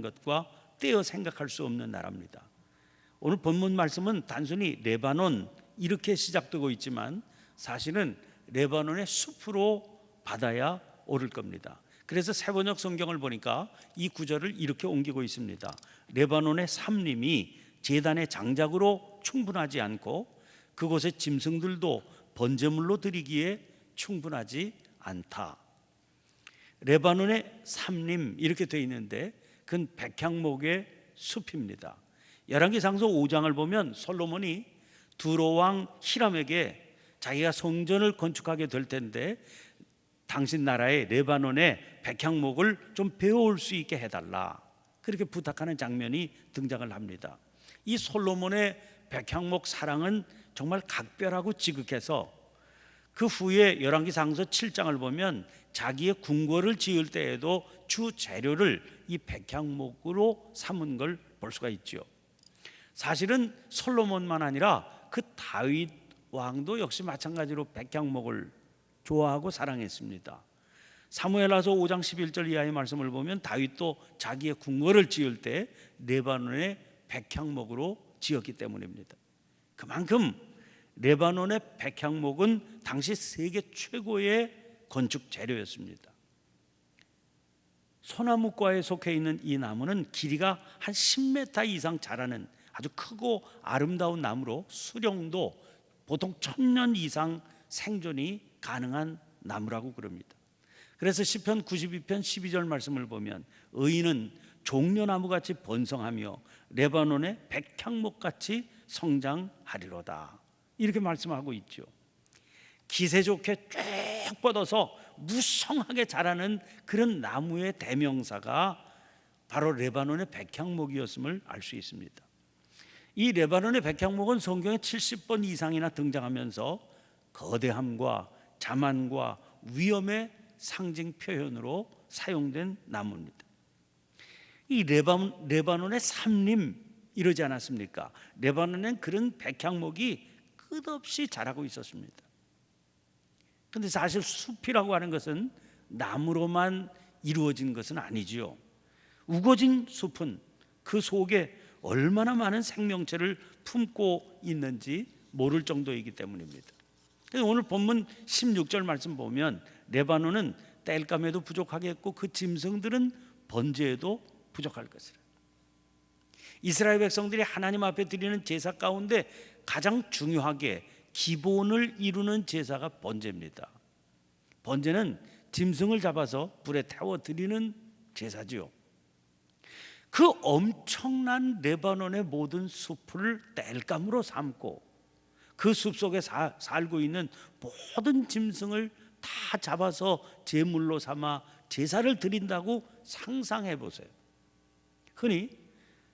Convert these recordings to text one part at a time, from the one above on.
것과 떼어 생각할 수 없는 나라입니다. 오늘 본문 말씀은 단순히 레바논 이렇게 시작되고 있지만 사실은 레바논의 숲으로 받아야 옳을 겁니다. 그래서 세번역 성경을 보니까 이 구절을 이렇게 옮기고 있습니다. 레바논의 삼림이 제단의 장작으로 충분하지 않고 그곳의 짐승들도 번제물로 드리기에 충분하지 않다. 레바논의 삼림 이렇게 되어 있는데 그건 백향목의 숲입니다. 열왕기상서 5장을 보면 솔로몬이 두로왕 히람에게 자기가 성전을 건축하게 될 텐데 당신 나라의 레바논의 백향목을 좀 배워올 수 있게 해달라, 그렇게 부탁하는 장면이 등장을 합니다. 이 솔로몬의 백향목 사랑은 정말 각별하고 지극해서 그 후에 열왕기상서 7장을 보면 자기의 궁궐을 지을 때에도 주 재료를 이 백향목으로 삼은 걸 볼 수가 있죠. 사실은 솔로몬만 아니라 그 다윗 왕도 역시 마찬가지로 백향목을 좋아하고 사랑했습니다. 사무엘하서 5장 11절 이하의 말씀을 보면 다윗도 자기의 궁궐을 지을 때 레바논의 백향목으로 지었기 때문입니다. 그만큼 레바논의 백향목은 당시 세계 최고의 건축 재료였습니다. 소나무과에 속해 있는 이 나무는 길이가 한 10m 이상 자라는 아주 크고 아름다운 나무로 수령도 보통 1000년 이상 생존이 가능한 나무라고 그럽니다. 그래서 시편 92편 12절 말씀을 보면 의인은 종려나무같이 번성하며 레바논의 백향목같이 성장하리로다, 이렇게 말씀하고 있죠. 기세 좋게 쭉 뻗어서 무성하게 자라는 그런 나무의 대명사가 바로 레바논의 백향목이었음을 알 수 있습니다. 이 레바논의 백향목은 성경에 70번 이상이나 등장하면서 거대함과 자만과 위엄의 상징 표현으로 사용된 나무입니다. 이 레바논의 삼림 이러지 않았습니까? 레바논엔 그런 백향목이 끝없이 자라고 있었습니다. 그런데 사실 숲이라고 하는 것은 나무로만 이루어진 것은 아니지요. 우거진 숲은 그 속에 얼마나 많은 생명체를 품고 있는지 모를 정도이기 때문입니다. 그래서 오늘 본문 16절 말씀 보면 레바논은 땔감에도 부족하겠고 그 짐승들은 번제에도 부족할 것이라. 이스라엘 백성들이 하나님 앞에 드리는 제사 가운데 가장 중요하게 기본을 이루는 제사가 번제입니다. 번제는 짐승을 잡아서 불에 태워 드리는 제사지요. 그 엄청난 레바논의 모든 숲을 땔감으로 삼고 그 숲속에 살고 있는 모든 짐승을 다 잡아서 제물로 삼아 제사를 드린다고 상상해 보세요. 흔히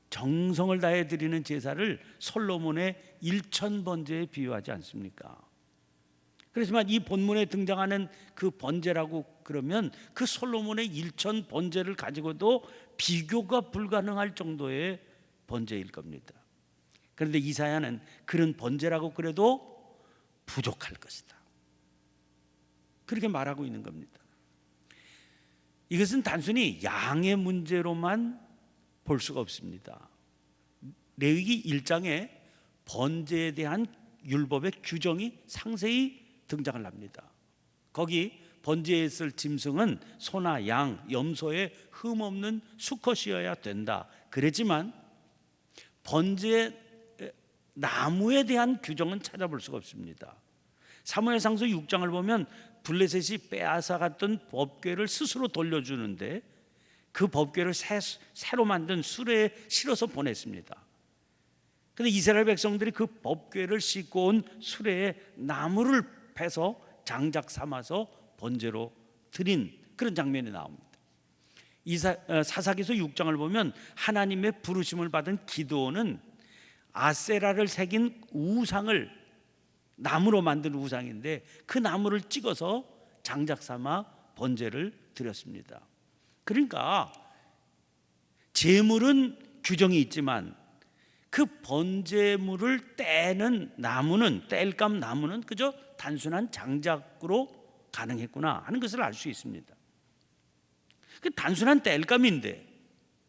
정성을 다해 드리는 제사를 솔로몬의 1000번제에 비유하지 않습니까? 그렇지만 이 본문에 등장하는 그 번제라고 그러면 그 솔로몬의 1000번제를 가지고도 비교가 불가능할 정도의 번제일 겁니다. 그런데 이사야는 그런 번제라고 그래도 부족할 것이다, 그렇게 말하고 있는 겁니다. 이것은 단순히 양의 문제로만 볼 수가 없습니다. 레위기 1장에 번제에 대한 율법의 규정이 상세히 등장을 합니다. 거기 번제에 쓸 짐승은 소나 양, 염소의 흠없는 수컷이어야 된다 그랬지만 번제 나무에 대한 규정은 찾아볼 수가 없습니다. 사무엘상서 6장을 보면 블레셋이 빼앗아갔던 법궤를 스스로 돌려주는데 그 법궤를 새로 만든 수레에 실어서 보냈습니다. 그런데 이스라엘 백성들이 그 법궤를 싣고 온 수레에 나무를 패서 장작 삼아서 번제로 드린 그런 장면이 나옵니다. 사사기서 6장을 보면 하나님의 부르심을 받은 기드온은 아세라를 새긴 우상을, 나무로 만든 우상인데 그 나무를 찍어서 장작 삼아 번제를 드렸습니다. 그러니까 제물은 규정이 있지만 그 번제물을 떼는 나무는, 땔감 나무는 그저 단순한 장작으로 가능했구나 하는 것을 알 수 있습니다. 그 단순한 땔감인데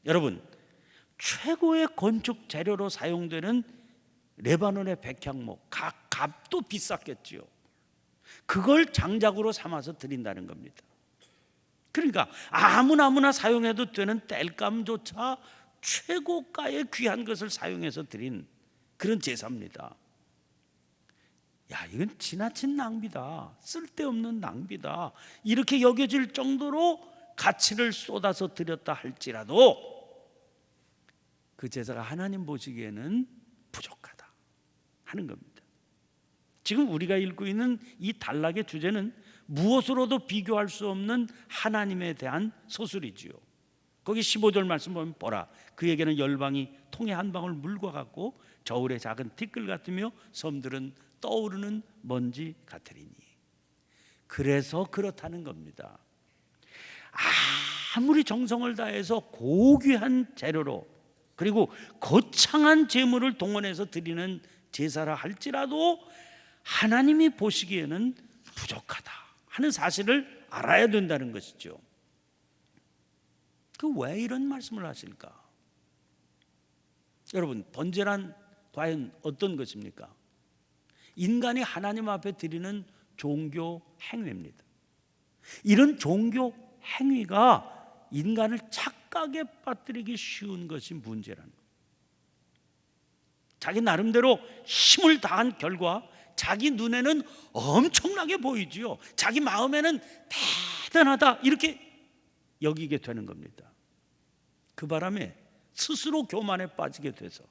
여러분, 최고의 건축 재료로 사용되는 레바논의 백향목, 각 값도 비쌌겠지요. 그걸 장작으로 삼아서 드린다는 겁니다. 그러니까 아무나 사용해도 되는 땔감조차 최고가의 귀한 것을 사용해서 드린 그런 제사입니다. 야, 이건 지나친 낭비다, 쓸데없는 낭비다, 이렇게 여겨질 정도로 가치를 쏟아서 드렸다 할지라도 그 제사가 하나님 보시기에는 부족하다 하는 겁니다. 지금 우리가 읽고 있는 이 단락의 주제는 무엇으로도 비교할 수 없는 하나님에 대한 서술이지요. 거기 15절 말씀 보면 보라, 그에게는 열방이 통에 한 방울 물과 같고 저울의 작은 티끌 같으며 섬들은 떠오르는 먼지 같으리니. 그래서 그렇다는 겁니다. 아무리 정성을 다해서 고귀한 재료로 그리고 거창한 제물을 동원해서 드리는 제사라 할지라도 하나님이 보시기에는 부족하다 하는 사실을 알아야 된다는 것이죠. 그 왜 이런 말씀을 하실까? 여러분, 번제란 과연 어떤 것입니까? 인간이 하나님 앞에 드리는 종교 행위입니다. 이런 종교 행위가 인간을 착각에 빠뜨리기 쉬운 것이 문제라는 거예요. 자기 나름대로 힘을 다한 결과 자기 눈에는 엄청나게 보이지요. 자기 마음에는 대단하다 이렇게 여기게 되는 겁니다. 그 바람에 스스로 교만에 빠지게 돼서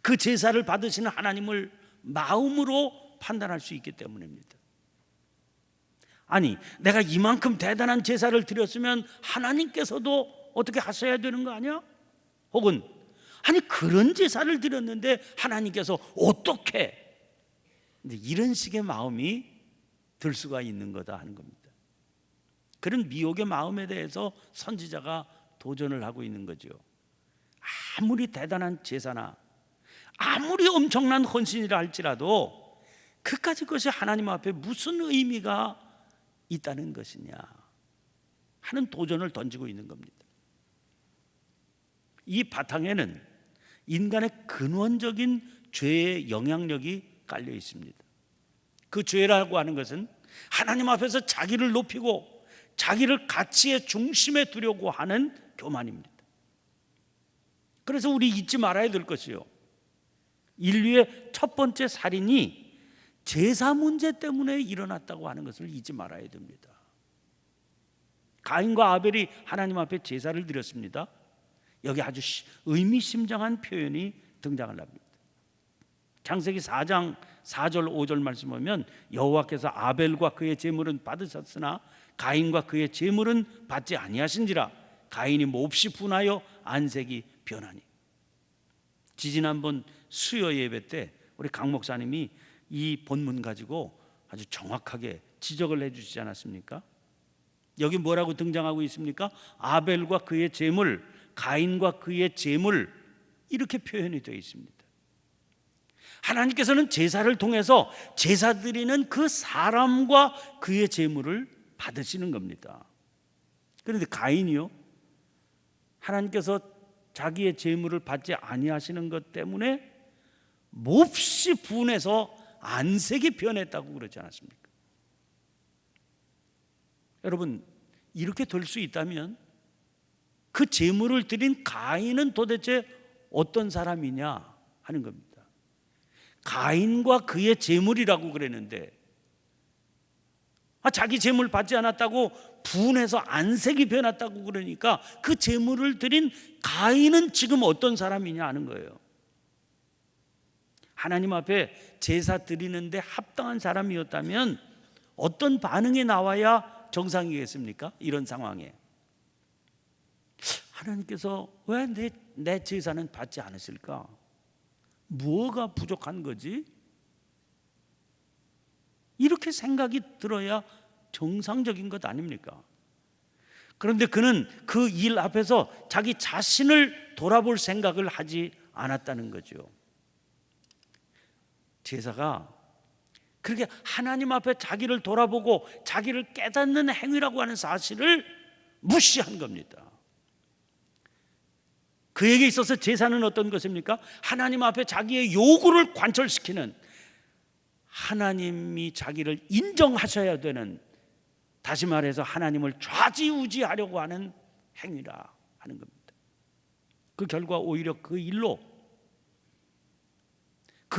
그 제사를 받으시는 하나님을 마음으로 판단할 수 있기 때문입니다. 아니, 내가 이만큼 대단한 제사를 드렸으면 하나님께서도 어떻게 하셔야 되는 거 아니야? 혹은 아니, 그런 제사를 드렸는데 하나님께서 어떻게, 이런 식의 마음이 들 수가 있는 거다 하는 겁니다. 그런 미혹의 마음에 대해서 선지자가 도전을 하고 있는 거죠. 아무리 대단한 제사나 아무리 엄청난 헌신이라 할지라도 그까짓 것이 하나님 앞에 무슨 의미가 있다는 것이냐 하는 도전을 던지고 있는 겁니다. 이 바탕에는 인간의 근원적인 죄의 영향력이 깔려 있습니다. 그 죄라고 하는 것은 하나님 앞에서 자기를 높이고 자기를 가치의 중심에 두려고 하는 교만입니다. 그래서 우리 잊지 말아야 될 것이요, 인류의 첫 번째 살인이 제사 문제 때문에 일어났다고 하는 것을 잊지 말아야 됩니다. 가인과 아벨이 하나님 앞에 제사를 드렸습니다. 여기 아주 의미심장한 표현이 등장을 합니다. 창세기 4장 4절 5절 말씀 보면 여호와께서 아벨과 그의 제물은 받으셨으나 가인과 그의 제물은 받지 아니하신지라 가인이 몹시 분하여 안색이 변하니. 지지난번 수요 예배 때 우리 강 목사님이 이 본문 가지고 아주 정확하게 지적을 해주시지 않았습니까? 여기 뭐라고 등장하고 있습니까? 아벨과 그의 제물, 가인과 그의 제물, 이렇게 표현이 되어 있습니다. 하나님께서는 제사를 통해서 제사 드리는 그 사람과 그의 제물을 받으시는 겁니다. 그런데 가인이요, 하나님께서 자기의 제물을 받지 아니하시는 것 때문에 몹시 분해서 안색이 변했다고 그러지 않았습니까? 여러분, 이렇게 될 수 있다면 그 제물을 드린 가인은 도대체 어떤 사람이냐 하는 겁니다. 가인과 그의 제물이라고 그랬는데 자기 제물 받지 않았다고 분해서 안색이 변했다고 그러니까 그 제물을 드린 가인은 지금 어떤 사람이냐 하는 거예요. 하나님 앞에 제사 드리는데 합당한 사람이었다면 어떤 반응이 나와야 정상이겠습니까? 이런 상황에 하나님께서 왜 내 제사는 받지 않으실까? 뭐가 부족한 거지? 이렇게 생각이 들어야 정상적인 것 아닙니까? 그런데 그는 그 일 앞에서 자기 자신을 돌아볼 생각을 하지 않았다는 거죠. 제사가 그렇게 하나님 앞에 자기를 돌아보고 자기를 깨닫는 행위라고 하는 사실을 무시한 겁니다. 그에게 있어서 제사는 어떤 것입니까? 하나님 앞에 자기의 요구를 관철시키는, 하나님이 자기를 인정하셔야 되는, 다시 말해서 하나님을 좌지우지하려고 하는 행위라 하는 겁니다. 그 결과 오히려 그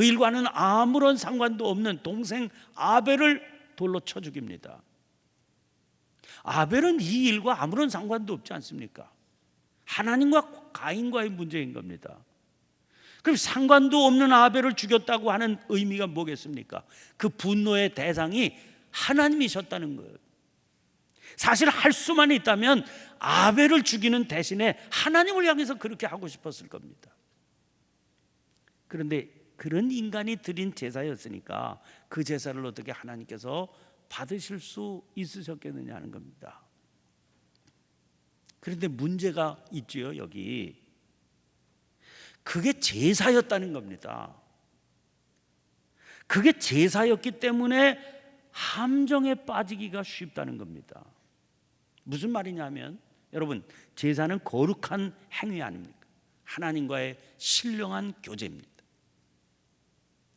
일과는 아무런 상관도 없는 동생 아벨을 돌로 쳐 죽입니다. 아벨은 이 일과 아무런 상관도 없지 않습니까? 하나님과 가인과의 문제인 겁니다. 그럼 상관도 없는 아벨을 죽였다고 하는 의미가 뭐겠습니까? 그 분노의 대상이 하나님이셨다는 거예요. 사실 할 수만 있다면 아벨을 죽이는 대신에 하나님을 향해서 그렇게 하고 싶었을 겁니다. 그런데 그런 인간이 드린 제사였으니까 그 제사를 어떻게 하나님께서 받으실 수 있으셨겠느냐 하는 겁니다. 그런데 문제가 있지요. 여기 그게 제사였다는 겁니다. 그게 제사였기 때문에 함정에 빠지기가 쉽다는 겁니다. 무슨 말이냐면, 여러분, 제사는 거룩한 행위 아닙니까? 하나님과의 신령한 교제입니다.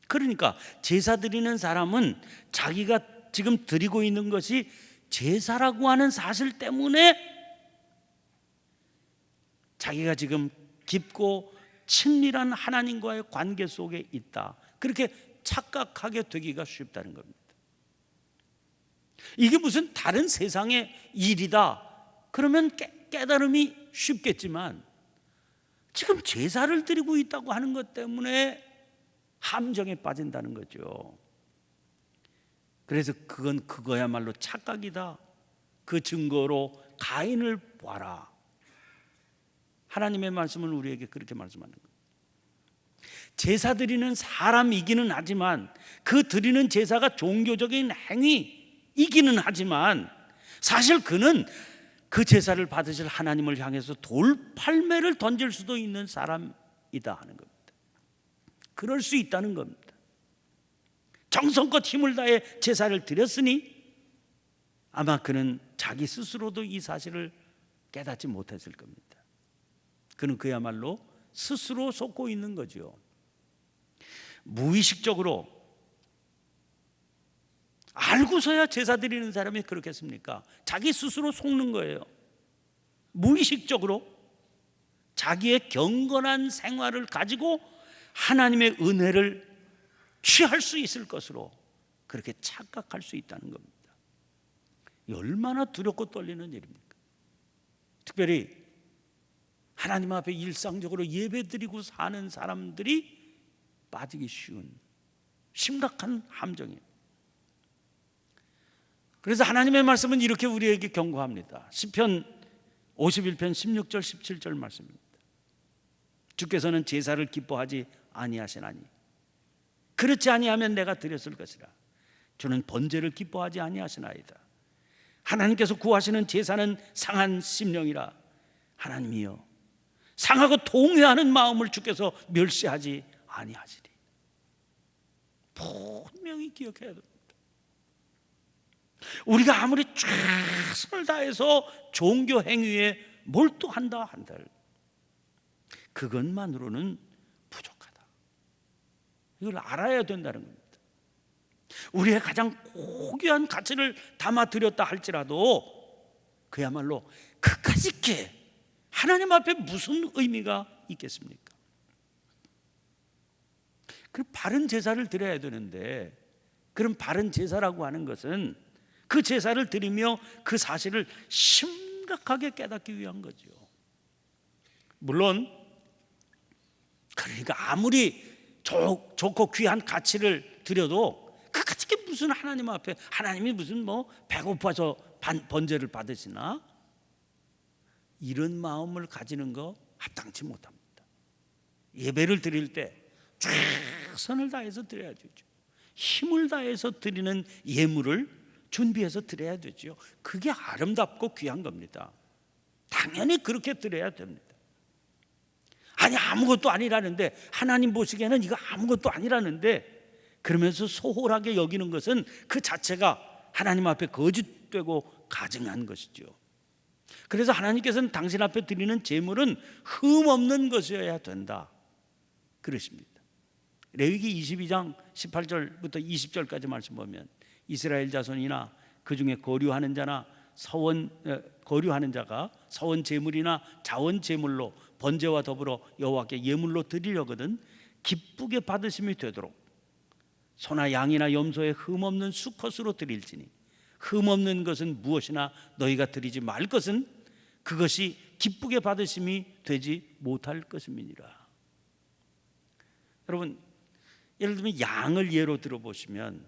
그러니까 제사 드리는 사람은 자기가 지금 드리고 있는 것이 제사라고 하는 사실 때문에 자기가 지금 깊고 친밀한 하나님과의 관계 속에 있다, 그렇게 착각하게 되기가 쉽다는 겁니다. 이게 무슨 다른 세상의 일이다 그러면 깨달음이 쉽겠지만, 지금 제사를 드리고 있다고 하는 것 때문에 함정에 빠진다는 거죠. 그래서 그건 그거야말로 착각이다. 그 증거로 가인을 보아라. 하나님의 말씀은 우리에게 그렇게 말씀하는 거예요. 제사 드리는 사람이기는 하지만, 그 드리는 제사가 종교적인 행위이기는 하지만, 사실 그는 그 제사를 받으실 하나님을 향해서 돌팔매를 던질 수도 있는 사람이다 하는 겁니다. 그럴 수 있다는 겁니다. 정성껏 힘을 다해 제사를 드렸으니 아마 그는 자기 스스로도 이 사실을 깨닫지 못했을 겁니다. 그는 그야말로 스스로 속고 있는 거죠. 무의식적으로, 알고서야 제사 드리는 사람이 그렇겠습니까? 자기 스스로 속는 거예요. 무의식적으로 자기의 경건한 생활을 가지고 하나님의 은혜를 취할 수 있을 것으로 그렇게 착각할 수 있다는 겁니다. 얼마나 두렵고 떨리는 일입니까? 특별히 하나님 앞에 일상적으로 예배드리고 사는 사람들이 빠지기 쉬운 심각한 함정이에요. 그래서 하나님의 말씀은 이렇게 우리에게 경고합니다. 시편 51편 16절 17절 말씀입니다. 주께서는 제사를 기뻐하지 아니하시나니 그렇지 아니하면 내가 드렸을 것이라. 주는 번제를 기뻐하지 아니하시나이다. 하나님께서 구하시는 제사는 상한 심령이라. 하나님이여, 상하고 통회하는 마음을 주께서 멸시하지 아니하시리. 분명히 기억해야 됩니다. 우리가 아무리 최선을 다해서 종교 행위에 몰두한다 한들 그것만으로는 부족하다. 이걸 알아야 된다는 겁니다. 우리의 가장 고귀한 가치를 담아드렸다 할지라도 그야말로 그까짓 게 하나님 앞에 무슨 의미가 있겠습니까? 그 바른 제사를 드려야 되는데, 그런 바른 제사라고 하는 것은 그 제사를 드리며 그 사실을 심각하게 깨닫기 위한 거죠. 물론 그러니까 아무리 좋고 귀한 가치를 드려도 그 가치 게 무슨 하나님 앞에, 하나님이 무슨 뭐 배고파서 번제를 받으시나, 이런 마음을 가지는 거 합당치 못합니다. 예배를 드릴 때 최선을 다해서 드려야 되죠. 힘을 다해서 드리는 예물을 준비해서 드려야 되죠. 그게 아름답고 귀한 겁니다. 당연히 그렇게 드려야 됩니다. 아니 아무것도 아니라는데, 하나님 보시기에는 이거 아무것도 아니라는데 그러면서 소홀하게 여기는 것은 그 자체가 하나님 앞에 거짓되고 가증한 것이죠. 그래서 하나님께서는 당신 앞에 드리는 제물은 흠 없는 것이어야 된다 그러십니다. 레위기 22장 18절부터 20절까지 말씀 보면 이스라엘 자손이나 그 중에 거류하는 자나 거류하는 자가 서원 제물이나 자원 제물로 번제와 더불어 여호와께 예물로 드리려거든 기쁘게 받으심이 되도록 소나 양이나 염소의 흠 없는 수컷으로 드릴지니 흠 없는 것은 무엇이나 너희가 드리지 말 것은 그것이 기쁘게 받으심이 되지 못할 것임이니라. 여러분, 예를 들면 양을 예로 들어보시면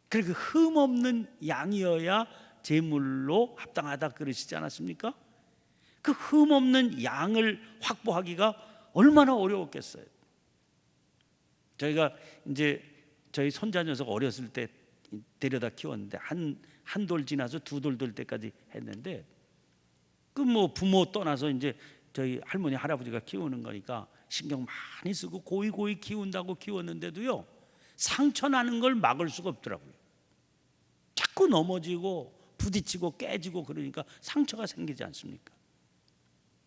그렇게 흠 없는 양이어야 제물로 합당하다 그러시지 않았습니까? 그 흠 없는 양을 확보하기가 얼마나 어려웠겠어요. 저희가 이제 저희 손자 녀석 어렸을 때 데려다 키웠는데 한 돌 지나서 두 돌 될 때까지 했는데 그 뭐 부모 떠나서 이제 저희 할머니 할아버지가 키우는 거니까 신경 많이 쓰고 고이 키운다고 키웠는데도요 상처 나는 걸 막을 수가 없더라고요. 자꾸 넘어지고 부딪히고 깨지고 그러니까 상처가 생기지 않습니까?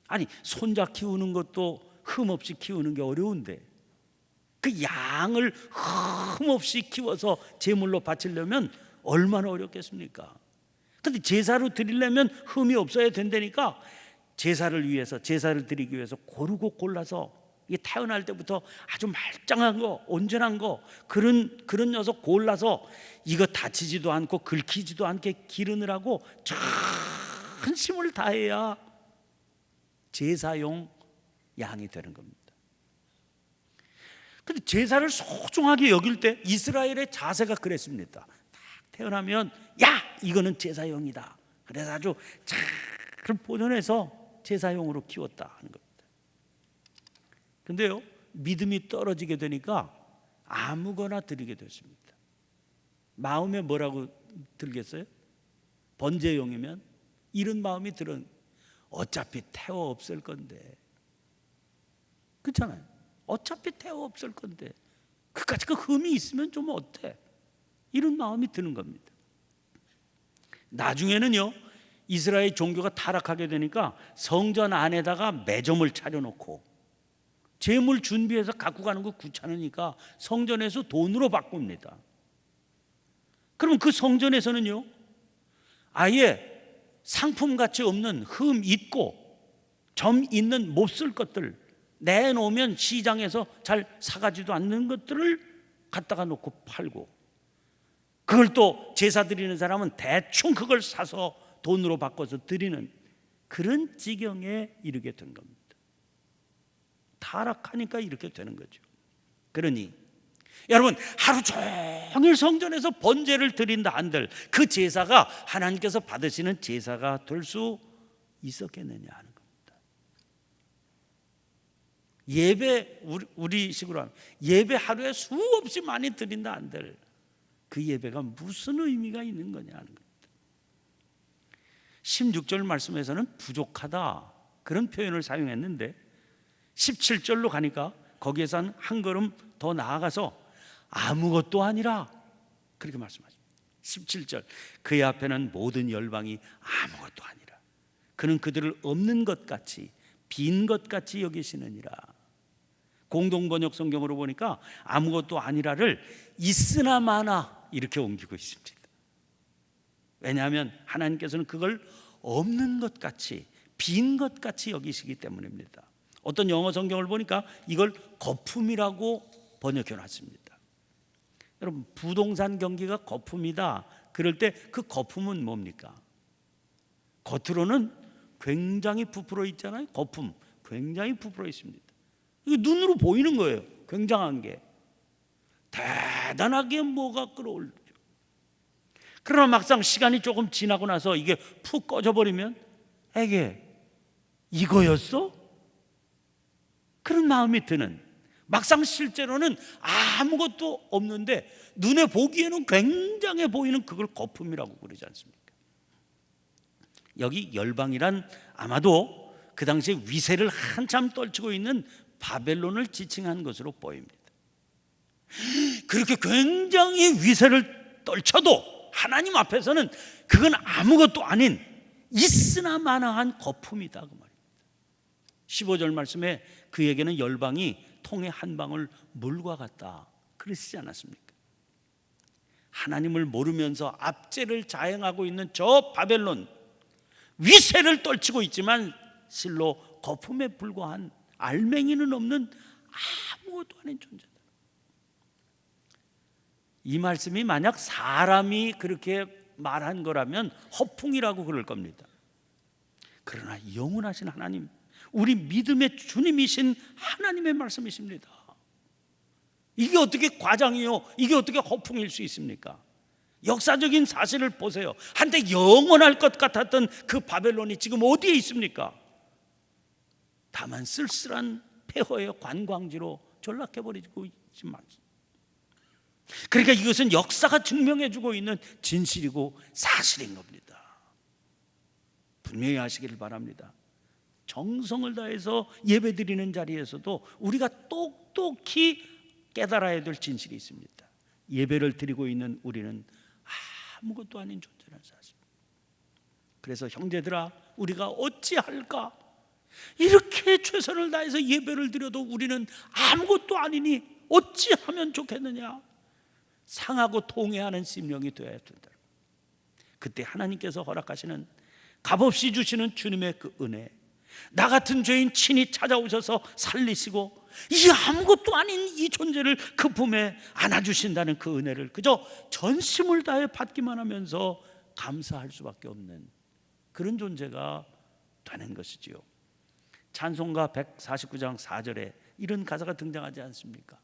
아니 손자 키우는 것도 흠 없이 키우는 게 어려운데 그 양을 흠 없이 키워서 제물로 바치려면 얼마나 어렵겠습니까? 근데 제사로 드리려면 흠이 없어야 된다니까 제사를 드리기 위해서 고르고 골라서 이게 태어날 때부터 아주 말짱한 거, 온전한 거 그런 녀석 골라서 이거 다치지도 않고 긁히지도 않게 기르느라고 전심을 다해야 제사용 양이 되는 겁니다. 근데 제사를 소중하게 여길 때 이스라엘의 자세가 그랬습니다. 딱 태어나면 야 이거는 제사용이다. 그래서 아주 잘 보존해서 제사용으로 키웠다 하는 겁니다. 근데요 믿음이 떨어지게 되니까 아무거나 드리게 됐습니다. 마음에 뭐라고 들겠어요? 번제용이면 이런 마음이 들은 어차피 태워 없을 건데 그렇잖아요. 어차피 태워 없을 건데 그까짓 그 흠이 있으면 좀 어때? 이런 마음이 드는 겁니다. 나중에는요 이스라엘 종교가 타락하게 되니까 성전 안에다가 매점을 차려놓고 제물 준비해서 갖고 가는 거 귀찮으니까 성전에서 돈으로 바꿉니다. 그럼 그 성전에서는요 아예 상품가치 없는 흠 있고 점 있는 못 쓸 것들 내놓으면 시장에서 잘 사가지도 않는 것들을 갖다가 놓고 팔고 그걸 또 제사 드리는 사람은 대충 그걸 사서 돈으로 바꿔서 드리는 그런 지경에 이르게 된 겁니다. 타락하니까 이렇게 되는 거죠. 그러니 여러분 하루 종일 성전에서 번제를 드린다 한들 그 제사가 하나님께서 받으시는 제사가 될 수 있었겠느냐 하는 겁니다. 예배 우리식으로 하면 예배 하루에 수없이 많이 드린다 한들 그 예배가 무슨 의미가 있는 거냐 하는 겁니다. 16절 말씀에서는 부족하다 그런 표현을 사용했는데 17절로 가니까 거기에서 한 걸음 더 나아가서 아무것도 아니라 그렇게 말씀하십니다. 17절 그의 앞에는 모든 열방이 아무것도 아니라 그는 그들을 없는 것 같이 빈 것 같이 여기시느니라. 공동번역 성경으로 보니까 아무것도 아니라를 있으나 마나 이렇게 옮기고 있습니다. 왜냐하면 하나님께서는 그걸 없는 것 같이 빈 것 같이 여기시기 때문입니다. 어떤 영어 성경을 보니까 이걸 거품이라고 번역해 놨습니다. 여러분 부동산 경기가 거품이다 그럴 때 그 거품은 뭡니까? 겉으로는 굉장히 부풀어 있잖아요. 거품 굉장히 부풀어 있습니다. 이게 눈으로 보이는 거예요. 굉장한 게 대단하게 뭐가 끌어올리죠. 그러나 막상 시간이 조금 지나고 나서 이게 푹 꺼져버리면 에게 이거였어? 그런 마음이 드는 막상 실제로는 아무것도 없는데 눈에 보기에는 굉장해 보이는 그걸 거품이라고 그러지 않습니까? 여기 열방이란 아마도 그 당시에 위세를 한참 떨치고 있는 바벨론을 지칭한 것으로 보입니다. 그렇게 굉장히 위세를 떨쳐도 하나님 앞에서는 그건 아무것도 아닌 있으나 마나한 거품이다 그 말입니다. 15절 말씀에 그에게는 열방이 통에 한 방울 물과 같다 그러시지 않았습니까? 하나님을 모르면서 압제를 자행하고 있는 저 바벨론, 위세를 떨치고 있지만 실로 거품에 불과한, 알맹이는 없는 아무것도 아닌 존재다. 이 말씀이 만약 사람이 그렇게 말한 거라면 허풍이라고 그럴 겁니다. 그러나 영원하신 하나님, 우리 믿음의 주님이신 하나님의 말씀이십니다. 이게 어떻게 과장이요, 이게 어떻게 허풍일 수 있습니까? 역사적인 사실을 보세요. 한때 영원할 것 같았던 그 바벨론이 지금 어디에 있습니까? 다만 쓸쓸한 폐허의 관광지로 전락해버리고 있지만, 그러니까 이것은 역사가 증명해주고 있는 진실이고 사실인 겁니다. 분명히 아시기를 바랍니다. 정성을 다해서 예배드리는 자리에서도 우리가 똑똑히 깨달아야 될 진실이 있습니다. 예배를 드리고 있는 우리는 아무것도 아닌 존재라는 사실. 그래서 형제들아, 우리가 어찌할까? 이렇게 최선을 다해서 예배를 드려도 우리는 아무것도 아니니 어찌하면 좋겠느냐? 상하고 통회하는 심령이 되어야 된다. 그때 하나님께서 허락하시는, 값없이 주시는 주님의 그 은혜, 나 같은 죄인 친히 찾아오셔서 살리시고 이 아무것도 아닌 이 존재를 그 품에 안아주신다는 그 은혜를 그저 전심을 다해 받기만 하면서 감사할 수밖에 없는 그런 존재가 되는 것이지요. 찬송가 149장 4절에 이런 가사가 등장하지 않습니까?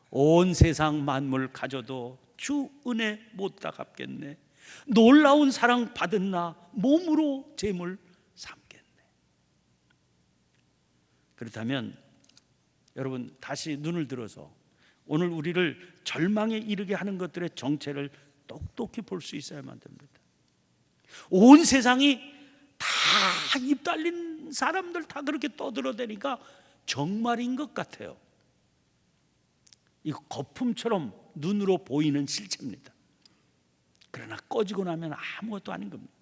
온 세상 만물 가져도 주 은혜 못 다 갚겠네. 놀라운 사랑 받은 나 몸으로 재물 삼겠네. 그렇다면 여러분, 다시 눈을 들어서 오늘 우리를 절망에 이르게 하는 것들의 정체를 똑똑히 볼 수 있어야만 됩니다. 온 세상이 다 입 달린 사람들 다 그렇게 떠들어대니까 정말인 것 같아요. 이거 거품처럼 눈으로 보이는 실체입니다. 그러나 꺼지고 나면 아무것도 아닌 겁니다.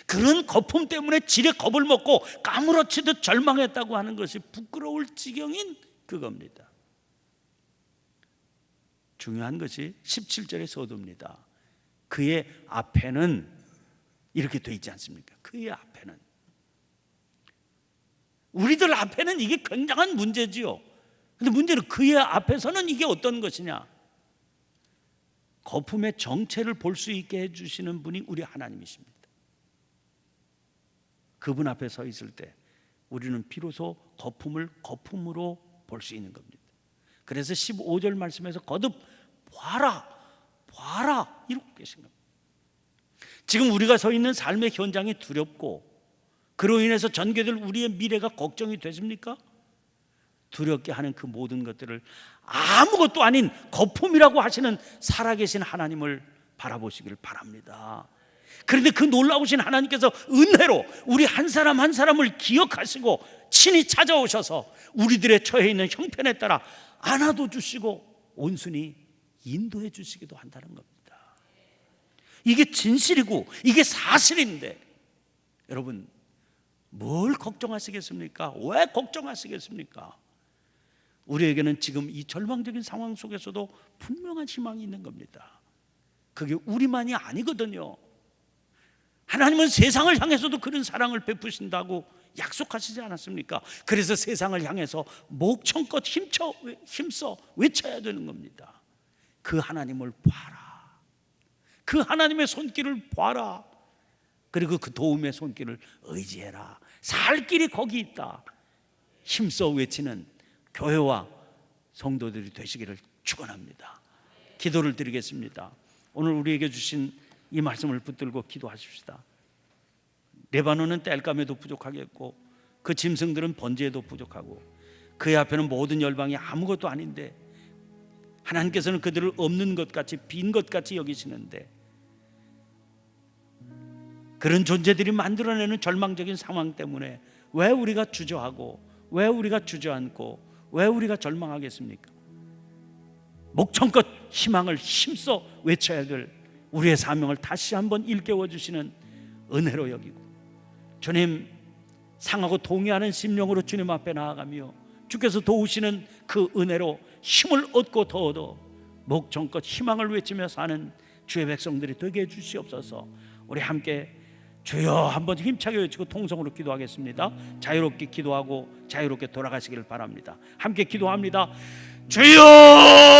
그런 거품 때문에 지레 겁을 먹고 까무러치듯 절망했다고 하는 것이 부끄러울 지경인 그겁니다. 중요한 것이 17절의 서두입니다. 그의 앞에는 이렇게 돼 있지 않습니까? 그의 앞에는, 우리들 앞에는 이게 굉장한 문제지요. 그런데 문제는 그의 앞에서는 이게 어떤 것이냐? 거품의 정체를 볼 수 있게 해주시는 분이 우리 하나님이십니다. 그분 앞에 서 있을 때 우리는 비로소 거품을 거품으로 볼 수 있는 겁니다. 그래서 15절 말씀에서 거듭 봐라, 봐라 이러고 계신 겁니다. 지금 우리가 서 있는 삶의 현장이 두렵고 그로 인해서 전개될 우리의 미래가 걱정이 되십니까? 두렵게 하는 그 모든 것들을 아무것도 아닌 거품이라고 하시는 살아계신 하나님을 바라보시길 바랍니다. 그런데 그 놀라우신 하나님께서 은혜로 우리 한 사람 한 사람을 기억하시고 친히 찾아오셔서 우리들의 처해 있는 형편에 따라 안아도 주시고 온순히 인도해 주시기도 한다는 겁니다. 이게 진실이고 이게 사실인데 여러분, 뭘 걱정하시겠습니까? 왜 걱정하시겠습니까? 우리에게는 지금 이 절망적인 상황 속에서도 분명한 희망이 있는 겁니다. 그게 우리만이 아니거든요. 하나님은 세상을 향해서도 그런 사랑을 베푸신다고 약속하시지 않았습니까? 그래서 세상을 향해서 목청껏 힘써 외쳐야 되는 겁니다. 그 하나님을 봐라. 그 하나님의 손길을 봐라. 그리고 그 도움의 손길을 의지해라. 살 길이 거기 있다. 힘써 외치는 교회와 성도들이 되시기를 축원합니다. 기도를 드리겠습니다. 오늘 우리에게 주신 이 말씀을 붙들고 기도하십시다. 레바논은 땔감에도 부족하겠고 그 짐승들은 번제에도 부족하고 그의 앞에는 모든 열방이 아무것도 아닌데 하나님께서는 그들을 없는 것 같이 빈 것 같이 여기시는데 그런 존재들이 만들어내는 절망적인 상황 때문에 왜 우리가 주저하고 왜 우리가 주저앉고 왜 우리가 절망하겠습니까? 목청껏 희망을 힘써 외쳐야 될 우리의 사명을 다시 한번 일깨워 주시는 은혜로 여기고, 주님 상하고 동의하는 심령으로 주님 앞에 나아가며 주께서 도우시는 그 은혜로 힘을 얻고 더 얻어 목청껏 희망을 외치며 사는 주의 백성들이 되게 해주시옵소서. 우리 함께 주여 한번 힘차게 외치고 통성으로 기도하겠습니다. 자유롭게 기도하고 자유롭게 돌아가시기를 바랍니다. 함께 기도합니다. 주여!